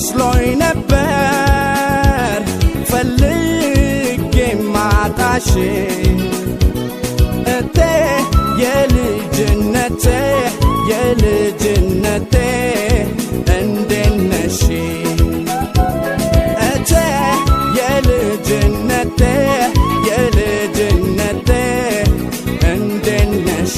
መስሎኝ ነበር ፈልጌ ማጣሽ እቴ የልጅነቴ እንዴት ነሽ እቴ የልጅነቴ እንዴት ነሽ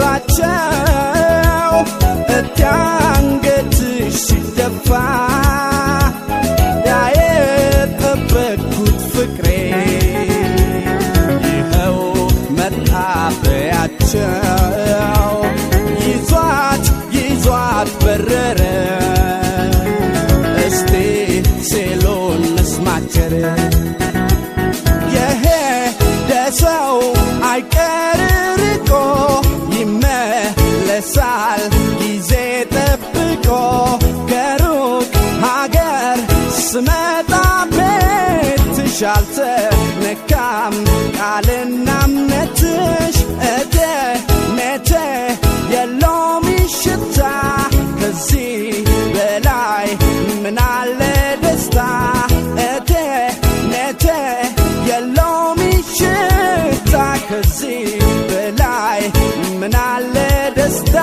ሙራቸው እትያንገትሽ ሲደፋ ያየጠበቅኩት ፍቅሬ ይኸው መጣበያቸው ይዟት በረረ እስቲ ሴሎን መስማቸር የሄደ ሰው አይቀር ርቆ ይመለሳል ጊዜ ጠብቆ ከሩቅ ሀገር ስመጣ ቤትሽ አልተነካም ቃልና እምነትሽ እቴ የለውም ሽታ ከዚህ በላይ ምናለ ደስታ እቴ የለውም ሽታ ከዚህ በላይ ምናለ ደስታ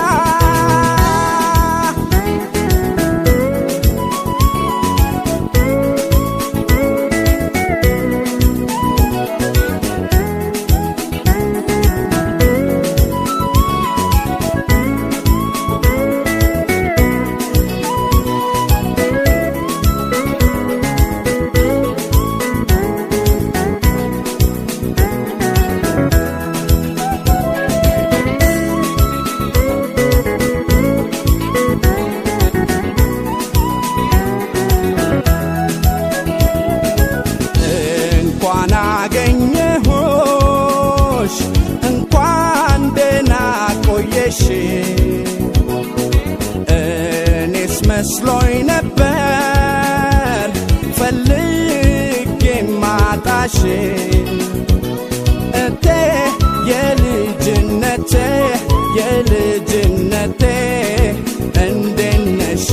እንኳን ደህና ቆየሽ እኔስ መስሎኝ ነበር ፈልጌ ማጣሽ እቴ የልጅነቴ እንዴት ነሽ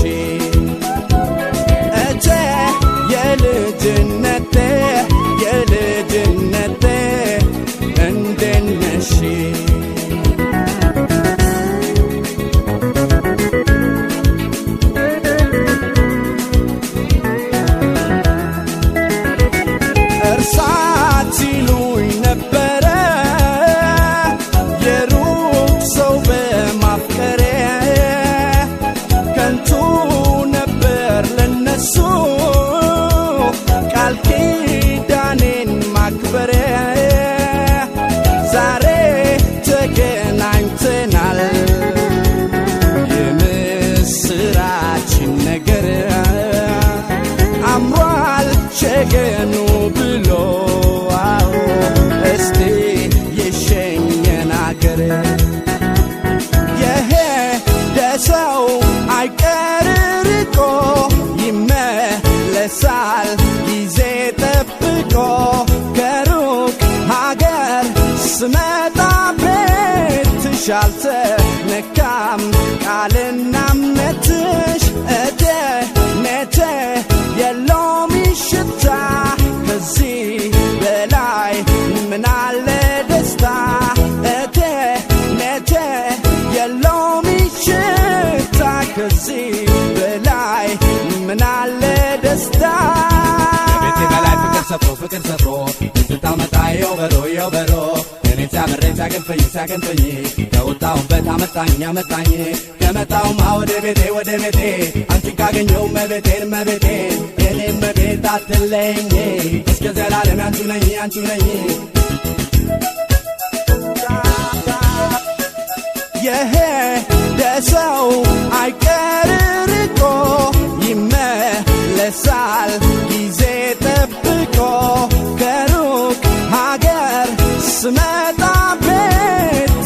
እቴ የልጅነቴ እንዴት ነሽ እርሳት ሲሉኝ ነበረ የሩቅ ሰው በማፍቀሬ ከንቱ ነበር ለነሱ ቃል ኪዳኔን ማክበሬ ዛሬ ተገናኝተናል የምስራችን ነገር አምሯል ሸገኑ ብሎ እስቲ የሸኘን አገር የሄደ ሰው አይቀር ርቆ ይመለሳል ጊዜ ጠብቆ ከሩቅ ሀገር ስመጣ ቤትሽ አልተነካም ቃልና እምነትሽ እቴ የለውም ሽታ ከዚህ በላይ ምናለ ደስታ እቴ የለውም ሽታ ከዚህ በላይ ምናለ ደስታ ቤቴ በላይ ፍቅር ሰፍሮ ስታመጣ የውበሮ እኔ ሲያገንፈኝ ከወጣሁበት አመጣኝ ከመጣሁማ ወደ ቤቴ አንቺን ካገኘሁ መቤቴን የኔም መቤት አትለኝ እስከ ዘላለም አንቺ ነኝ የሄደ ሰው አይቀር ርቆ ይመለሳል ጊዜ ጠብቆ ከሩቅ ሀገር ስመጣ ቤት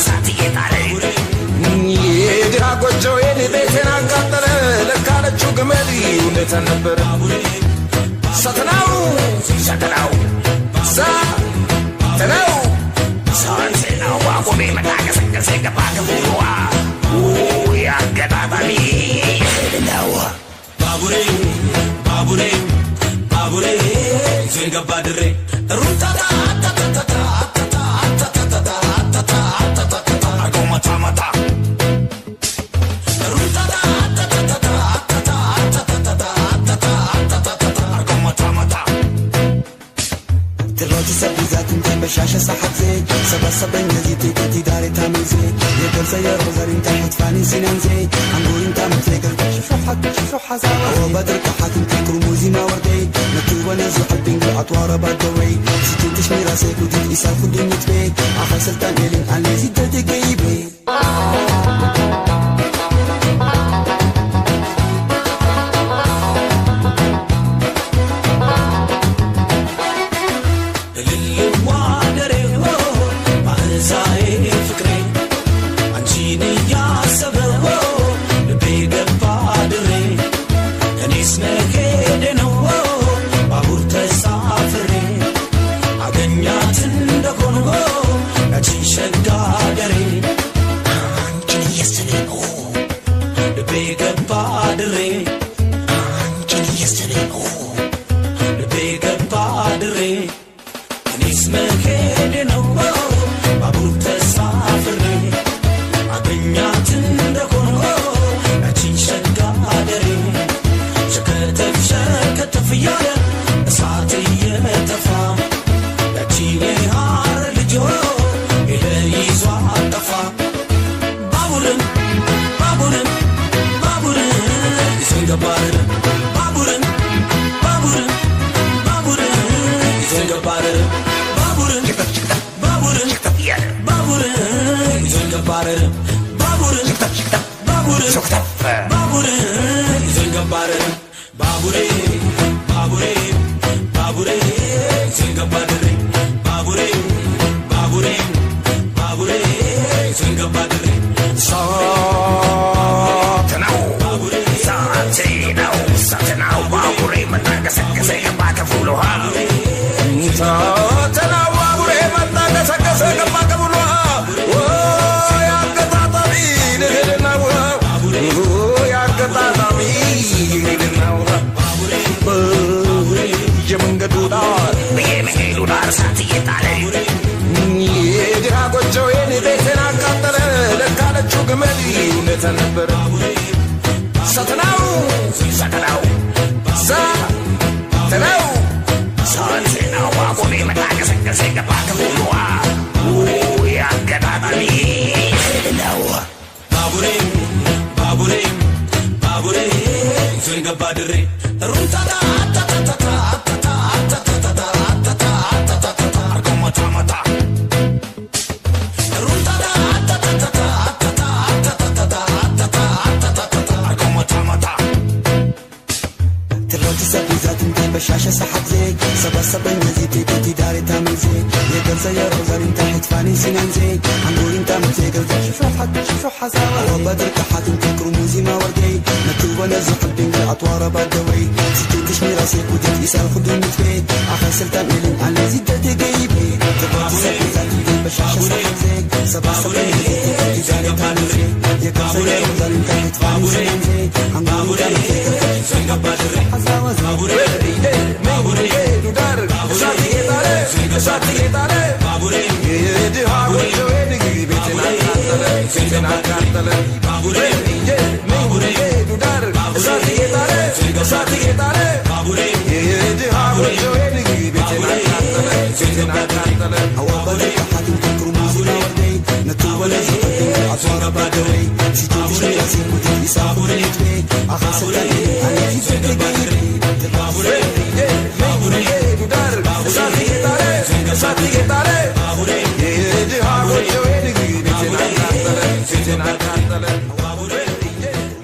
እሳት እየጣለ የድሃ ጎጆዬን ቤቴን አቃጠለ ለካለችው ግመል እውነት አልነበረ ሰተናው ሰተናው ሰተናው ሰተናው ባቡሬ መታቀሰቀሰ ገባ ከቡዋ ያገጣጣሚ ነው ባቡሬ ባቡሬ ባቡሬ ይዞኝ ገባ ድሬ ሩታታ بشاشة صحت زي سبا سبا نزي تيكتي داري تامل زي يقل زي روزار انت حتفاني سنان زي عنقول انت متلقل شوف حزاوة هو بدر كحات انت كرموزي ما وردي نكتوبة نزو حبين بالعطوار بادوي ستين تشمي راسيك وديك إسال خدو نتبيك آخر سلطان يلين عن ليزي دردي قيبي بشاشة صحت زي سبا سبا نزي تيكتي داري تامل زي يقل زي روزار انت حتفاني سنان زي عنقول انت متلقل زي شوف حزاوة هو بدر كحات انت كرموزي ما وردي نكتوبة نزو حبين بالعطوار بادوي ستين تشمي راسيك وديك إسال خدو نتبيت آخر سلطان إلين عن لازي دردي قيبي تبعت سبي ذاتي دي بشاشة صحت زي سبا سبا نزي تيكتي داري تامل زي يقل زي روزار انت حتفاني سنان زي عنقول انت متلقل زي شوف حزاوة Babure, dudar, esati etare, esati etare. Babure, yedi hagocho edi, betena kartale. Babure, babure, dudar, esati etare, esati etare. Babure, yedi hagocho edi, betena kartale. Awabare kahadin kurmuzi na wardei, natuba na zuhadi, atwara badawei. Situdi shayasi mudi isabure itwe, akhasatani ani fitne gairi. Babure, babure, dudar, esati etare, esati etare. Babure, yedi hagocho edi, betena kartale. Babure,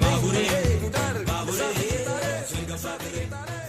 babure, dudar, esati etare, esati etare.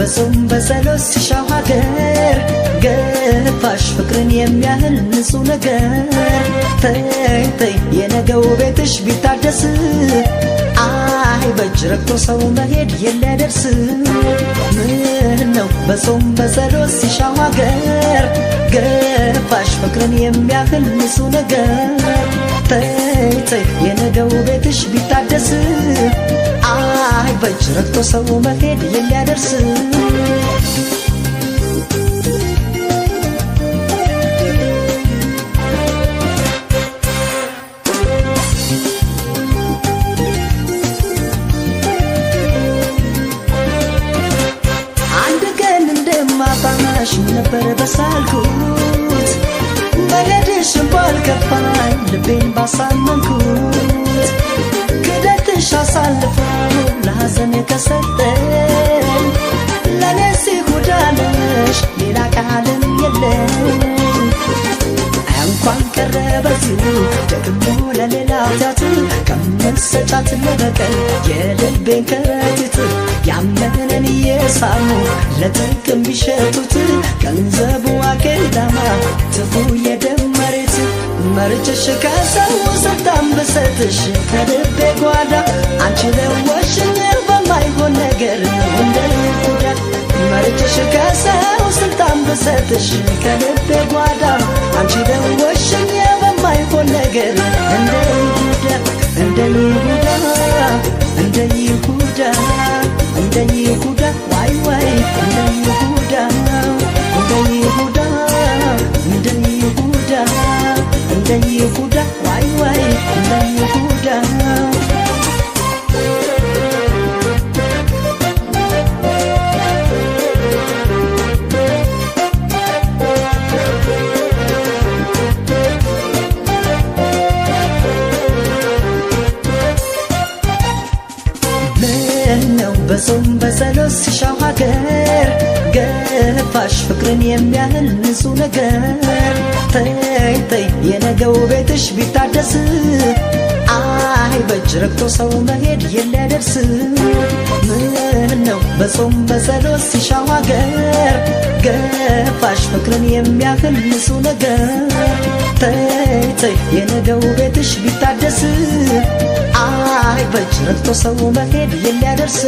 በጾም በጸሎት ሲሻው ሀገር ገፋሽ ፍቅርን የሚያህል ንጹህ ነገር ተይ የነገው ቤትሽ ቢታደስ አይ በእጅ ረግቶ ሰው መሄድ የለደርስ ምን ነው በጾም በጸሎት ሲሻው ሀገር ገፋሽ ፍቅርን የሚያህል ንጹህ ነገር ተይ የነገው ቤትሽ ቢታደስ አይ በእጅ ረግቶ ሰው መሄድ የለደርስ ነበር በሳልኩት በሄድሽ ባልከፋኝ ልቤን ባሳመንኩት ክደትሽ አሳልፈው ለሐዘን ከሰጠኝ ለነሲ ጉዳነሽ ሌላ ቃልም የለም እንኳን ቀረ በዚሁ ደግሞ ለሌላ ኃጢአት ከመሰጫት ለበቀል የልቤን ከረጢት ያመነን እየሳሙ ለጥቅም ቢሸጡት ገንዘቡ አኬልዳማ ትፉ የደም መሬት መርጭሽ ከሰው ስልጣን ብሰጥሽ ከልቤ ጓዳ አንቺ ለወሽኝ በማይሆን ነገር እንደ ይሁዳ መርጭሽ ከሰው ስልጣን ብሰጥሽ ከልቤ ጓዳ አንቺ ለወሽኝ በማይሆን ነገር እንደ ይሁዳ እንደ ይሁዳ እንደ ይሁዳ እንደ ይሁዳ ዋይ ዋይ እንደ ይሁዳ እንደ ይሁዳ እንደ ይሁዳ እንደ ይሁዳ ዋይ ዋይ እንደ ይሁዳ በጾም በጸሎት ሲሻው ሀገር ገፋሽ ፍቅርን የሚያህል ንጹህ ነገር ተይ የነገው ቤትሽ ቢታደስ አይ በእጅ ረግቶ ሰው መሄድ የለደርስ ምን ነው በጾም በጸሎት ሲሻው ሀገር ገፋሽ ፍቅርን የሚያህል ንጹህ ነገር ተይ የነገው ቤትሽ ቢታደስ አይ በእጅ ረግቶ ሰው መሄድ የለደርስ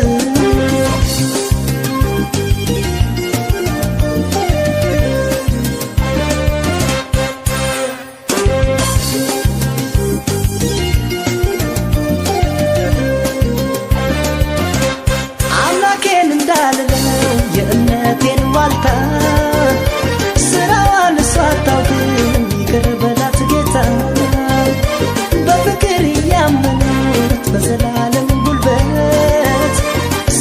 አምላኬን እንዳልለው የእምነቴን ዋልታ ስራዋን እሷ አታውቅም ይቅር በላት ጌታ በፍቅር እያመኑት በዘላለም ጉልበት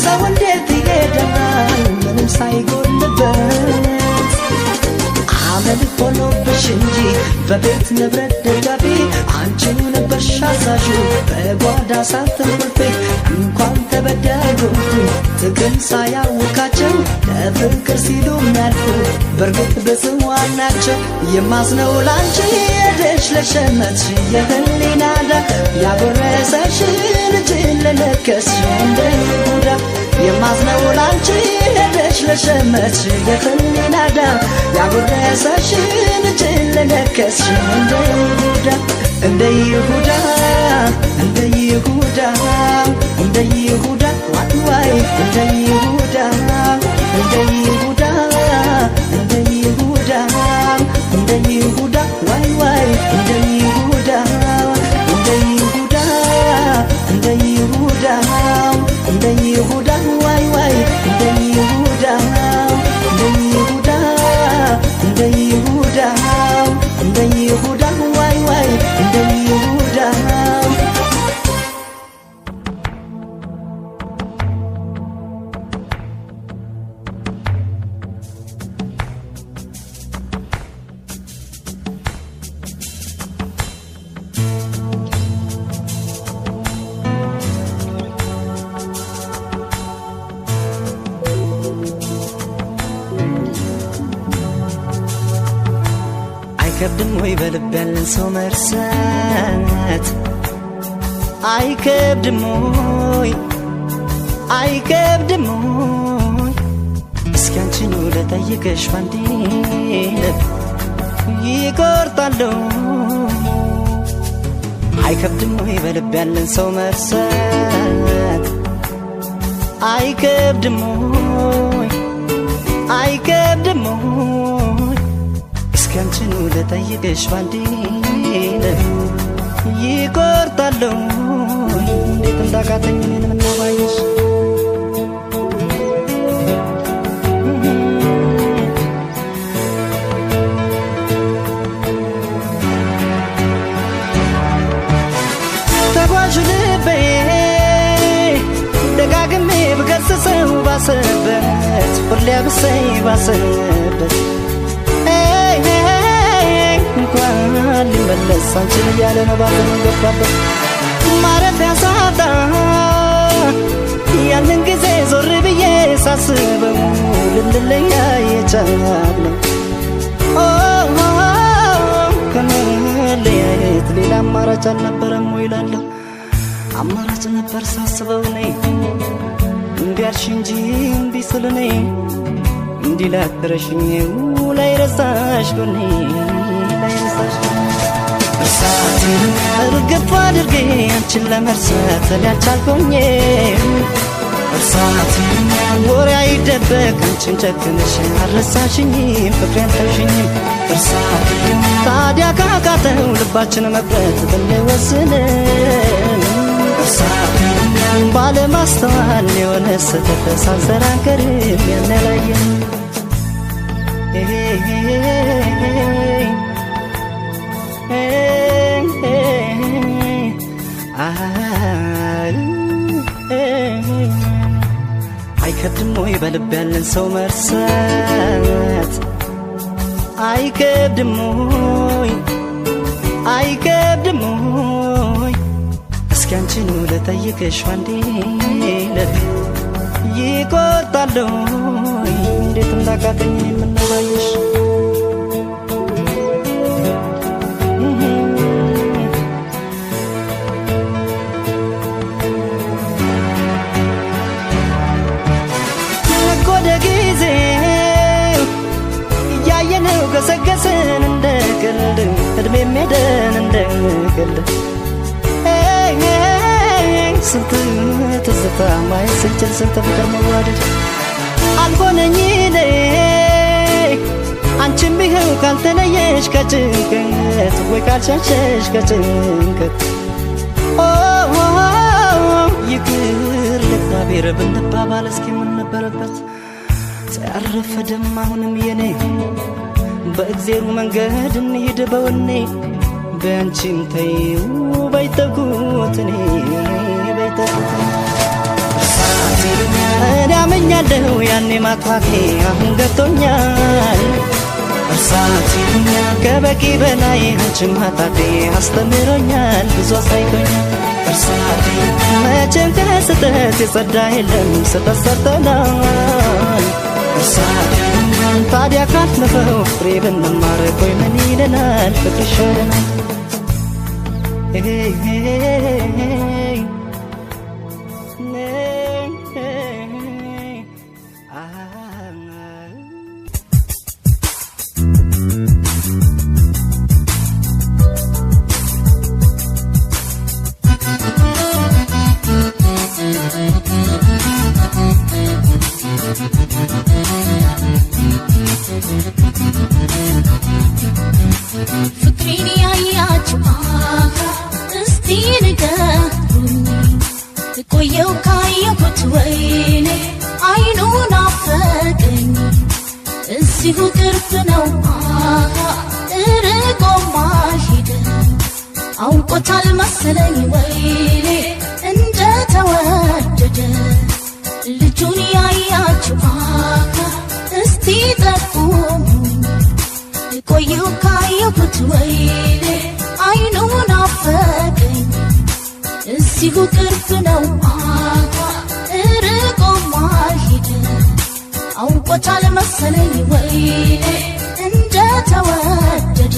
ሰው እንዴት ይሄዳል ምንም ሳይጎልበት አመል ሆኖብሽ እንጂ በቤት ንብረት ደጋፊ አንቺው ነበርሽ አዛዡ በጓዳ ሳትንቁልፌ እንኳን ተበዳይጎቱ ጥቅም ሳያውቃቸው ለፍቅር ሲሉ የሚያልፉ በርግጥ በጽዋን ናቸው የማዝነው ላንቺ ሄደሽ ለሸመትሽ የህሊና ዕዳ ያጎረሰሽን እጅን ለነከስሽ እንደ ይሁዳ የማዝነው ላንቺ ሄደሽ ለሸመትሽ የህሊና ዕዳ ያጎረሰሽን እጅን ለነከስሽ እንደ ይሁዳ እንደ ይሁዳ እንደ ይሁዳ እንደ ይሁዳ ዋይ ዋይ እንደ ይሁዳ እንደ ይሁዳ እንደ ይሁዳ እንደ ይሁዳ ዋይ ዋይ እንደ ይሁዳ እንደ ይሁዳ እንደ ይሁዳ እንደ ይሁዳ ዋይ ዋይ እንደ ይሁዳ እንደ ይሁዳ እንደ ይሁዳ እንደ ይሁዳ ዋይ ዋይ እንደ ይሁዳ አይከብድም ወይ በልብ ያለን ሰው መርሳት አይከብድም ወይ አይከብድም ወይ እስኪ አንቺኑ ልጠይቅሽ ባንዴ ልብ ይቆርጣለሁ አይከብድም ወይ በልብ ያለን ሰው መርሳት አይከብድም ወይ አይከብድም ወይ እስኪ አንቺኑ ልጠይቅሽ ባንዴ ልብ ይቆርጣለሁ እንዴት እንዳቃተኝ እኔን ምናባይሽ ደጋግሜ ብገስጸው ባሰበት ፍርድ ያብሰኝ ባሰበት እንኳን ሊመለስ አንቺን እያለ ነው ባዘኑ ገባበት ማረፊያ ሳጣ ያንን ጊዜ ዞር ብዬ ሳስበው ልንለያይ የቻልነው ከመለያየት ሌላ አማራጭ አልነበረም ወይ እላለሁ አማራጭ ነበር ሳስበው ነይ እምቢ አልሽ እንጂ እምቢ ስል ነይ እንዲህ ላደረሽኝ ላይረሳሽ ጎኔ ላይረሳሽ እርሳትን እርግፍ አድርጌ አንቺን ለመርሳት ሊያልቻልኩኝ እርሳትን ወሬ አይደበቅ አንቺን ጨክነሽ አልረሳሽኝም ፍቅሬን ተውሽኝም እርሳትን ታዲያ ካቃተው ልባችን መቅረት ብንወስንም ባለማስተዋል የሆነ ስህተት ሳንሰራ አንቀርም ያንላየን አይከብድም ወይ በልብ ያለን ሰው መርሳት አይከብድም ወይ አይከብድም ወይ እስኪ አንቺኑ ልጠይቅሽ ባንዴ ልብ ይቆርጣለሁ እንዴት እንዳቃተኝ የምናባይሽ ነጎደ ጊዜ እያየነው ገሰገስን እንደ ቀልድ እድሜም ሄደን እንደ ቀልድ ስንት ትዝታ ማየት ስንችል ስንት ፍቅር መዋደድ አልሆነኝ እኔ አንቺም ይኸው ካልተለየሽ ከጭንቀት ወይ ካልሸሸሽ ከጭንቀት ይቅር ለእግዚአብሔር ብንባባል እስኪ ምን ነበረበት ተያረፈደም አሁንም የኔ በእግዜሩ መንገድ እንሂድ በወኔ በአንቺም ተይው በይተኩት እኔ በይተኩት እኔ አመኛለሁ ያኔ ማጥፋቴ አሁን ገብቶኛል ከበቂ በላይ አንቺን ማጣቴ አስተምሮኛል ብዙ አሳይቶኛል መቼም ከስህተት የጸዳ የለም ስህተት ሰርተናል ታዲያ ካለፈው ፍሬ ብንማር ቆይ ምን ይለናል ፍቅር ይሻለናል ፍቅሬን ያያችሁ እስቲ ንገሩኝ ቆየው ካየሁት ወይኔ አይኑን አፈቀኝ እዚሁ ቅርብ ነው እርቆማ ሄደ አውቆታል መሰለኝ ወይኔ እንደተወደደ ልጁን ያያችሁ እስቲ ጠቁሙኝ ቆየው ካየሁት ወይኔ አይኑን አፈቀኝ እዚሁ ቅርብ ነው እርቆማ ሄደ አውቆታል መሰለኝ ወይኔ እንደተወደደ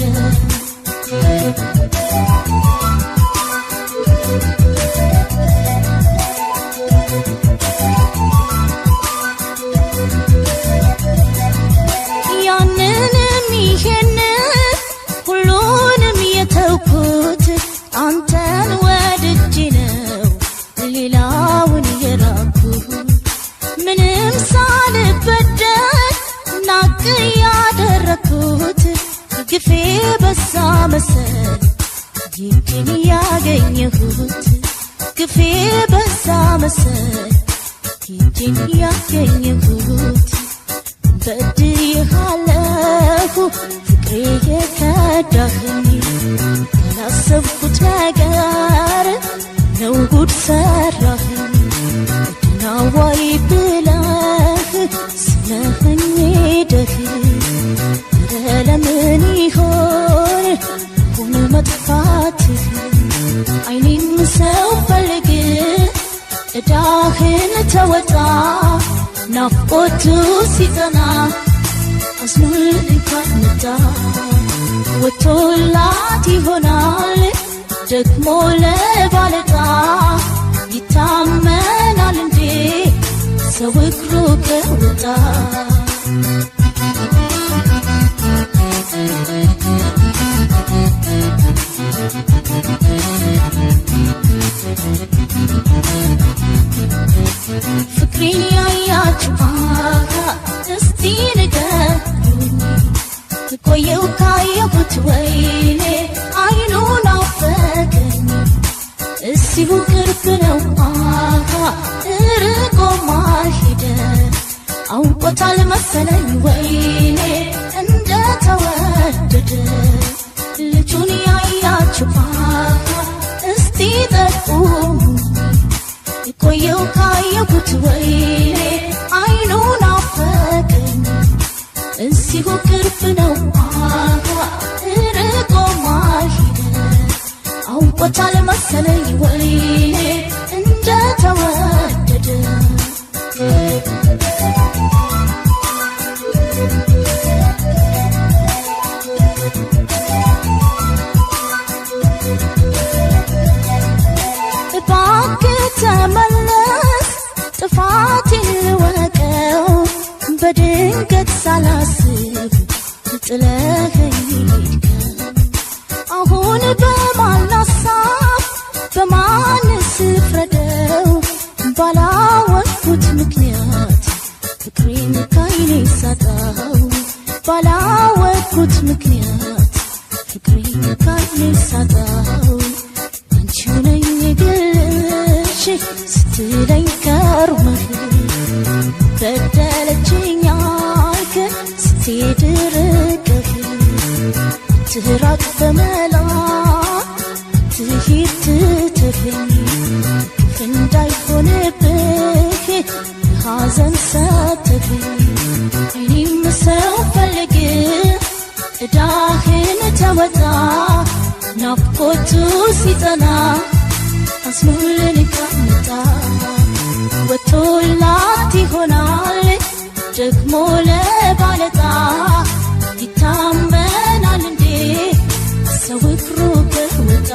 የራኩት ምንም ሳልበደል ናቅ ያደረኩት ግፌ በዛ መሰል ይህን ያገኘሁት ግፌ በዛ መሰል ይህን ያገኘሁት በድዬሃለሁ ፍቅሬ የከዳኸኝ ያላሰብኩት ነገር ነው ጉድ ሰራኸኝ ናዋይ ብለህ ስመኸኝ ሄደህ ኧረ ለምን ይሆን ሁን መጥፋትህ አይኔም ሰው ፈልግ ዕዳህን ተወጣ ናፍቆቱ ሲጸና አዝኖልኝ ካልመጣ ወቶላት ይሆናል ደግሞ ለባለጣ ይታመናል እንዴ ሰው እግሩ ከወጣ ፍቅሬን ያያችሁ እስቲ ንገሩኝ ቆየው ካየሁት ወይኔ አይኑን አፈቀኝ እዚሁ ቅርብ ነው እርቆ ማልሄደ አውቆታል መሰለኝ ወይኔ እንደተወደደ ልጁን ያያችሁ እስቲ ጠቁሙ ቆየው ካየሁት ወይኔ አይኑን አፈቀኝ እዚሁ ቅርብ ነው እርቆ ማልሄደ አውቆታል መሰለኝ ወይኔ እንደተወደደ እባክህ ተመለስ ጥፋቴን ልወቀው በድንገት ሳላስብ ጥለኸኝ ሄድከው አሁን በማን ሀሳብ በማንስ ፍረደው ባላወቅኩት ምክንያት ፍቅሬን ካይኔ ሳጣው ባላወቅኩት ምክንያት ፍቅሬን ካይኔ ሳጣው አንቺው ነኝ ግልሽ ስትለኝ ከርመህ በደለችኝ አልክ ስትሄድ ርቀህ ትራቅ በመላ ትሂድ ትተኸኝ ግፍ እንዳይሆንብህ ሐዘን ሰተኸኝ እኔም ሰው ፈልግ ዕዳህን ተወጣ ናፍቆቱ ሲጸና አዝኖልኝ ካልመጣ ወቶላት ይሆናል ደግሞ ለባለጣ ይታመናል እንዴ ሰው እግሩ ከወጣ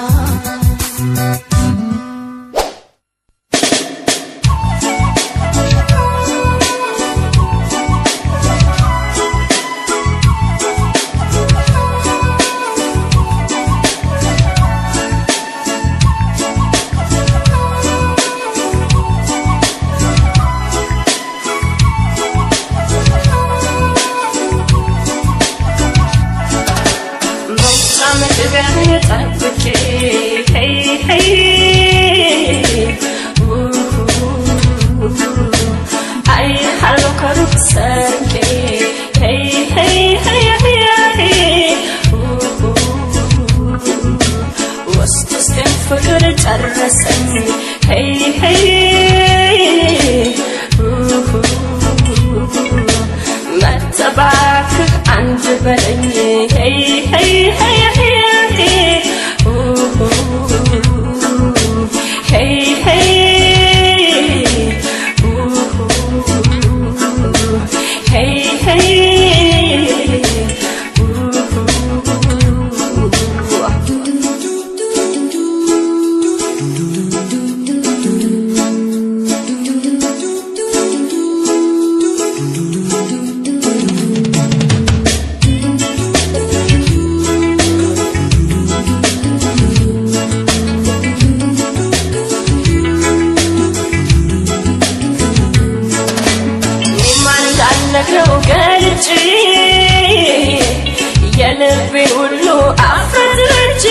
የልቤን ሁሉ አፍረትርቼ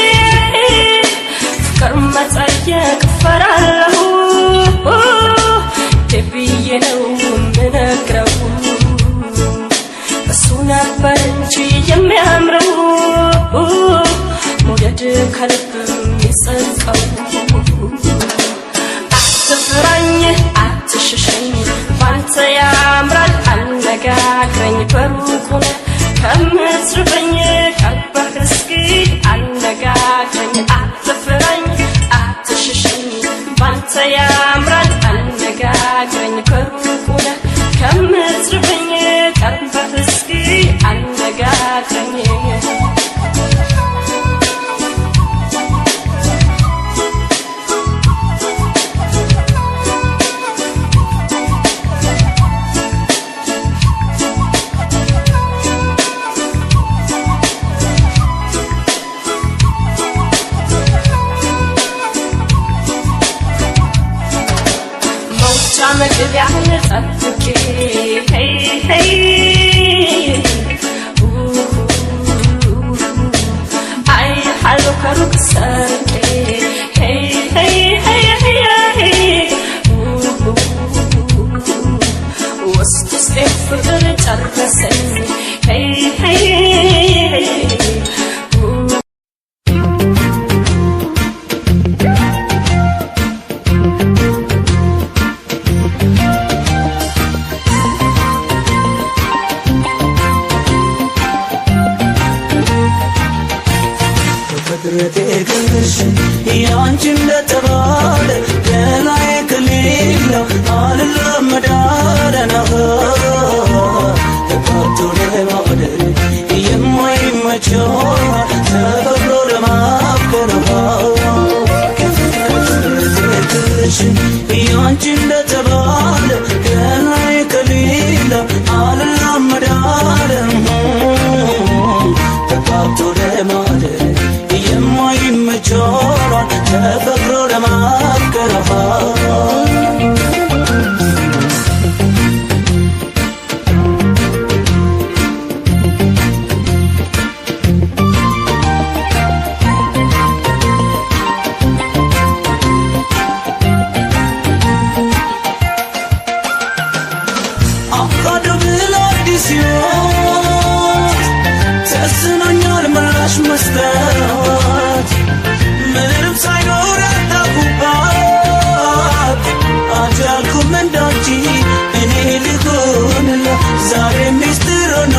ፍቅር መጠየቅ ፈራለሁ ብዬ ነው ምነግረው እሱ ነበር እንጂ የሚያምረው መውደድ ከልብ የሚጸድቀው አትፍራኝ አትሽሸኝ ባንተ ያምራል አነጋግረኝ በሩቁ ከምትርበኝ ቀርበህ እስኪ አነጋግረኝ አትፍራኝ አትሽሸኝ ባንተ ያምራል አነጋግረኝ በሩቁ ከምትርበኝ ቀርበህ እስኪ አነጋግረኝ መግቢያህን ጠብቄ አይሃለሁ ከሩቅ ሰርቄ ውስጥ ውስጤን ፍቅር ጨረሰኝ ያንቺ እንደተባለ ገላዬ ከሌለው አልለመዳለና ተቃቶ ለማደር የማይመቸው ተፈቅሮ ለማፍቀር ያንቺ እንደተባለ ገላዬ ከሌለው አልለመዳለም ተቃቶ ለማደር የማይመቸውን ተፈቅሮ ለማፍቀር አፍቃዶ ብሎ አዲስ ሕይወት ተስኖኛል ምላሽ መስጠት ምንም ሳይኖር ያጣኩባት አልቻልኩም እንዳንቺ እኔ ልሆንላ ዛሬ ሚስጥር ሆኖ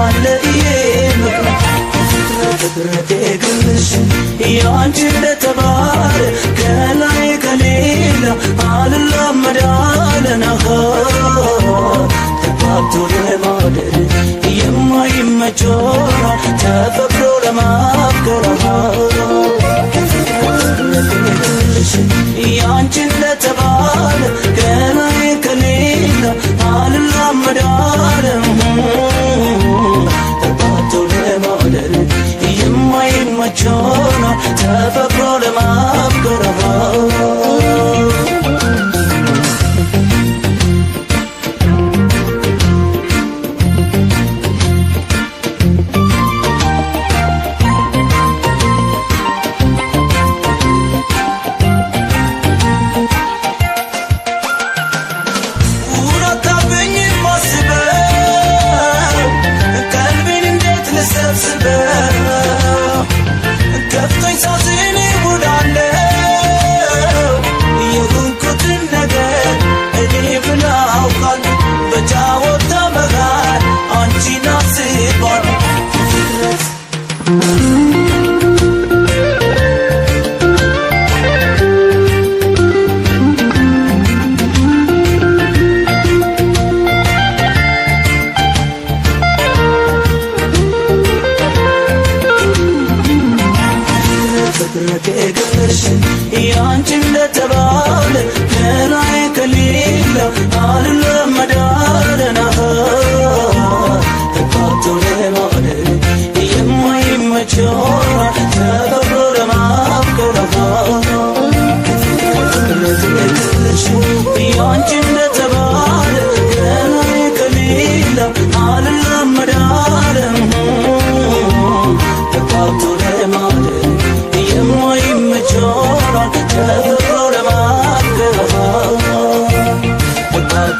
አለ ይሄ ፍጥረቴ ግልሽ ያንቺ እንደተባለ ከላይ ከሌላ አልላመዳለና ተጋብቶ ለማደር የማይመቸውን ተፈቅሮ ለማፍቀር ያንቺ እንደተባለ ከላይ ከሌላ አልላመዳለም ተጋብቶ ለማደር የማይመቸውን ተፈቅሮ ለማፍቀር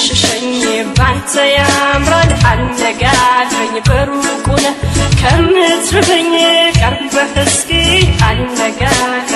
አትሽሸኝ ባንተ ያምራል አነጋግረኝ በሩቁ ነህ ከምትርበኝ ቀርበህ እስኪ አነጋግረኝ